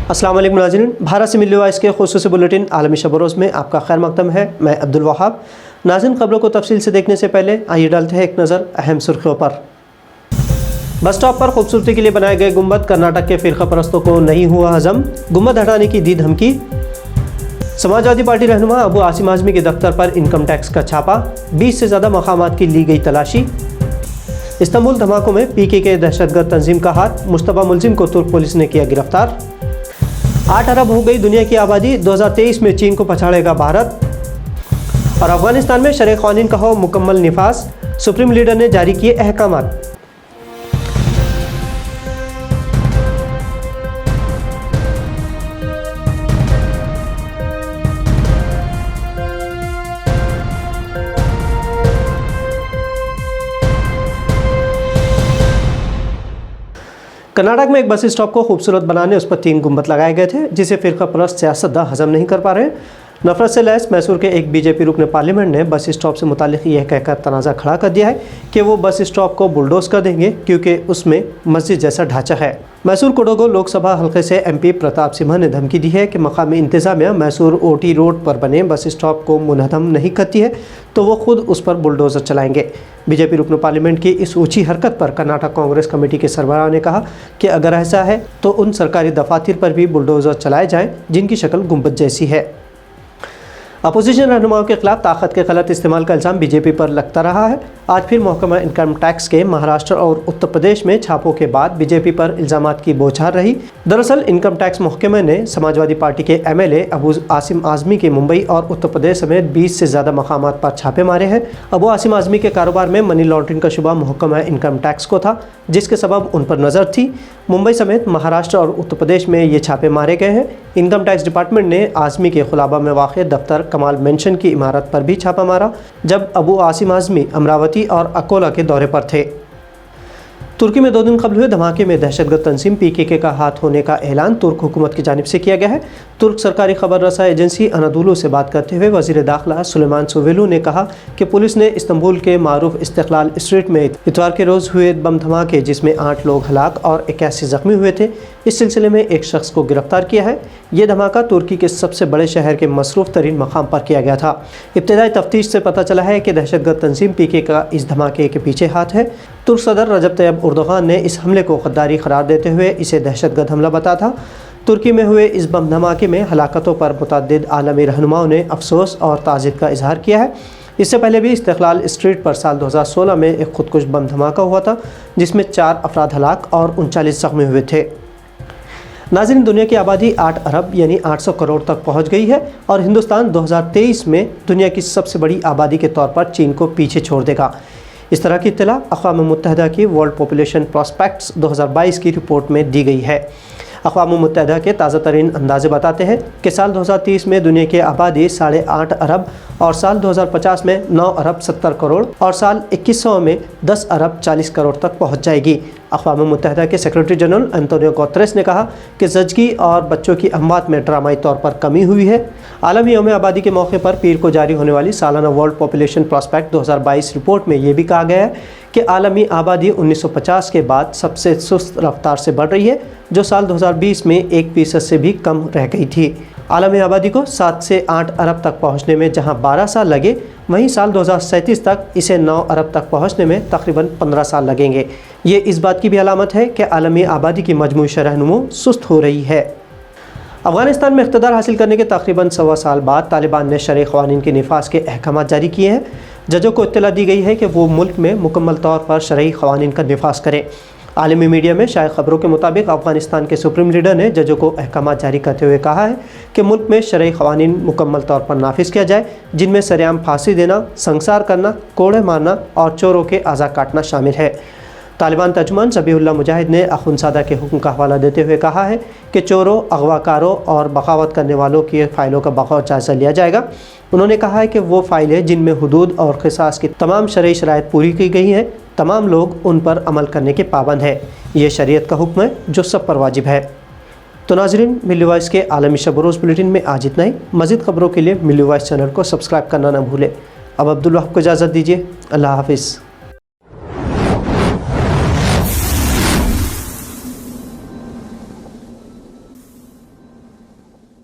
अस्सलाम वालेकुम नाज़रीन, भारत से मिली वॉइस के खुसूसी बुलेटिन आलमी शब रोज़ में आपका खैर मकदम है। मैं अब्दुल वहाब। नाज़रीन, खबरों को तफसील से देखने से पहले आइए डालते हैं एक नज़र अहम सुर्खियों पर। बस स्टॉप पर खूबसूरती के लिए बनाए गए गुंबद, कर्नाटक के फिरका परस्तों को नहीं हुआ हजम, गुंबद हटाने की दी धमकी। समाजवादी पार्टी रहनुमा अबू आसिम आज़मी के दफ्तर पर इनकम टैक्स का छापा, 20 से ज़्यादा मकामात की ली गई तलाशी। इस्तांबुल धमाकों में पीके के दहशतगर्द तंजीम का हाथ, मुश्तबा मुलजिम को तुर्क पुलिस ने किया गिरफ्तार। 8 अरब हो गई दुनिया की आबादी, 2023 में चीन को पछाड़ेगा भारत। और अफगानिस्तान में शरई क़ानून का हो मुकम्मल निफाज, सुप्रीम लीडर ने जारी किए अहकामात। कर्नाटक में एक बस स्टॉप को खूबसूरत बनाने उस पर 3 गुंबद लगाए गए थे, जिसे फिरका परस्त सियासतदान हजम नहीं कर पा रहे। नफरत से लैस मैसूर के एक बीजेपी रुकन पार्लियामेंट ने बस स्टॉप से मुतालिक यह कहकर तनाज़ा खड़ा कर दिया है कि वो बस स्टॉप को बुलडोज कर देंगे क्योंकि उसमें मस्जिद जैसा ढांचा है। मैसूर कोडोगो लोकसभा हल्के से MP प्रताप सिम्हा ने धमकी दी है कि मकामी इंतजामिया मैसूर OT रोड पर बने बस स्टॉप को मुनहदम नहीं करती है तो वो खुद उस पर बुलडोज़र चलाएंगे। बीजेपी रुकन पार्लियामेंट की इस ऊंची हरकत पर कर्नाटक कांग्रेस कमेटी के सरबराह ने कहा कि अगर ऐसा है तो उन सरकारी दफातर पर भी बुलडोज़र चलाए जाएं जिनकी शक्ल गुंबद जैसी है। अपोजिशन रहनुमाओं के खिलाफ ताकत के गलत इस्तेमाल का इल्ज़ाम बीजेपी पर लगता रहा है। आज फिर महकमा इनकम टैक्स के महाराष्ट्र और उत्तर प्रदेश में छापों के बाद बीजेपी पर इल्ज़ामात की बौछार रही। दरअसल इनकम टैक्स महकमे ने समाजवादी पार्टी के MLA अबू आसिम आज़मी के मुंबई और उत्तर प्रदेश समेत 20 से ज़्यादा मकामात पर छापे मारे हैं। अबू आसिम आज़मी के कारोबार में मनी लॉन्ड्रिंग का शुबा महकमा इनकम टैक्स को था, जिसके सबब उन पर नज़र थी। मुंबई समेत महाराष्ट्र और उत्तर प्रदेश में ये छापे मारे गए हैं। इनकम टैक्स डिपार्टमेंट ने आज़मी के खुलाबा में वाक़ दफ्तर कमाल मेंशन की इमारत पर भी छापा मारा जब अबू आसिम आज़मी अमरावती और अकोला के दौरे पर थे। तुर्की में 2 दिन कबल हुए धमाके में दहशतगर्द तंजीम PKK का हाथ होने का ऐलान तुर्क हुकूमत की जानिब से किया गया है। तुर्क सरकारी खबर रसा एजेंसी अनादोलू से बात करते हुए वज़ीर दाखिला सुलेमान सोवेलू ने कहा कि पुलिस ने इस्तांबुल के मारूफ इस्तिक़लाल स्ट्रीट में इतवार के रोज़ हुए बम धमाके जिसमें 8 लोग हलाक और 81 ज़ख्मी हुए थे, इस सिलसिले में एक शख्स को गिरफ्तार किया है। ये धमाका तुर्की के सबसे बड़े शहर के मसरूफ़ तरीन मकाम पर किया गया था। इब्तदाई तफ्तीश से पता चला है कि दहशतगर्द तंजीम PKK का इस धमाके के पीछे हाथ है। तुर्क सदर रजब तैयब उर्दोगान ने इस हमले को गद्दारी करार देते हुए इसे दहशतगर्द हमला बताया था। तुर्की में हुए इस बम धमाके में हलाकतों पर मुतअद्दिद आलमी रहनुमाओं ने अफसोस और ताज़ियत का इजहार किया है। इससे पहले भी इस्तिक़लाल स्ट्रीट पर साल 2016 में एक खुदकुश बम धमाका हुआ था जिसमें 4 अफराद हलाक और 39 ज़ख्मी हुए थे। नाज़रीन, दुनिया की आबादी 8 अरब यानी 800 करोड़ तक पहुंच गई है और हिंदुस्तान 2023 में दुनिया की सबसे बड़ी आबादी के तौर पर चीन को पीछे छोड़ देगा। इस तरह की इत्तला अक़वाम मुत्तहिदा की वर्ल्ड पॉपुलेशन प्रॉस्पेक्ट्स 2022 की रिपोर्ट में दी गई है। अक़वाम मुत्तहिदा के ताज़ा तरीन अंदाज़े बताते हैं कि साल 2030 में दुनिया की आबादी 8.5 अरब और साल 2050 में 9 अरब 70 करोड़ और साल 2100 में 10 अरब 40 करोड़ तक पहुँच जाएगी। अक़वाम मुत्तहिदा के सेक्रेटरी जनरल एंटोनियो गुतेरेस ने कहा कि ज़चगी और बच्चों की अमवात में ड्रामाई तौर पर कमी हुई है। आलमी यौम आबादी के मौके पर पीर को जारी होने वाली सालाना वर्ल्ड पॉपुलेशन प्रॉस्पेक्ट 2022 रिपोर्ट में ये भी कहा गया है कि आलमी आबादी 1950 के बाद सबसे सुस्त रफ्तार से बढ़ रही है, जो साल 2020 में 1% से भी कम रह गई थी। आलमी आबादी को 7 से 8 अरब तक पहुँचने में जहाँ 12 साल लगे, वहीं साल 2037 तक इसे 9 अरब तक पहुँचने में तकरीबन 15 साल लगेंगे। ये इस बात की भी अलामत है कि आलमी आबादी की मजमूई शरह-ए-नमो सुस्त हो रही है। अफगानिस्तान में इक़्तिदार हासिल करने के तकरीबन 1.25 साल बाद तालिबान ने शरई क़वानीन के निफाज के अहकाम जारी किए हैं। जजों को इत्तला दी गई है कि वो मुल्क में मुकम्मल तौर पर शरई क़वानीन का निफाज करें। आलमी मीडिया में शायद खबरों के मुताबिक अफगानिस्तान के सुप्रीम लीडर ने जजों को अहकाम जारी करते हुए कहा है कि मुल्क में शरई क़वानीन मुकम्मल तौर पर नाफिज किया जाए, जिनमें सरेआम फांसी देना, संसार करना, कोड़े मारना और चोरों के आज़ा काटना शामिल है। तालिबान तर्जुमान ज़बीहुल्लाह मुजाहिद ने अख़ुनज़ादा के हुक्म का हवाला देते हुए कहा है कि चोरों, अगवाकारों और बगावत करने वालों की फ़ाइलों का बग़ौर जायज़ा लिया जाएगा। उन्होंने कहा है कि वो फ़ाइलें जिनमें हुदूद और क़िसास की तमाम शरई शराइत पूरी की गई हैं, तमाम लोग उन पर अमल करने के पाबंद हैं। ये शरीयत का हुक्म है जो सब पर वाजिब है। तो नाज़रीन, मिल्ली वॉइस के आलमी शब रोज़ बुलेटिन में आज इतना ही। मज़ीद ख़बरों के लिए मिल्ली वॉइस चैनल को सब्सक्राइब करना न भूलें। अब अब्दुल वहाब को इजाज़त दीजिए। अल्लाह हाफ़िज़।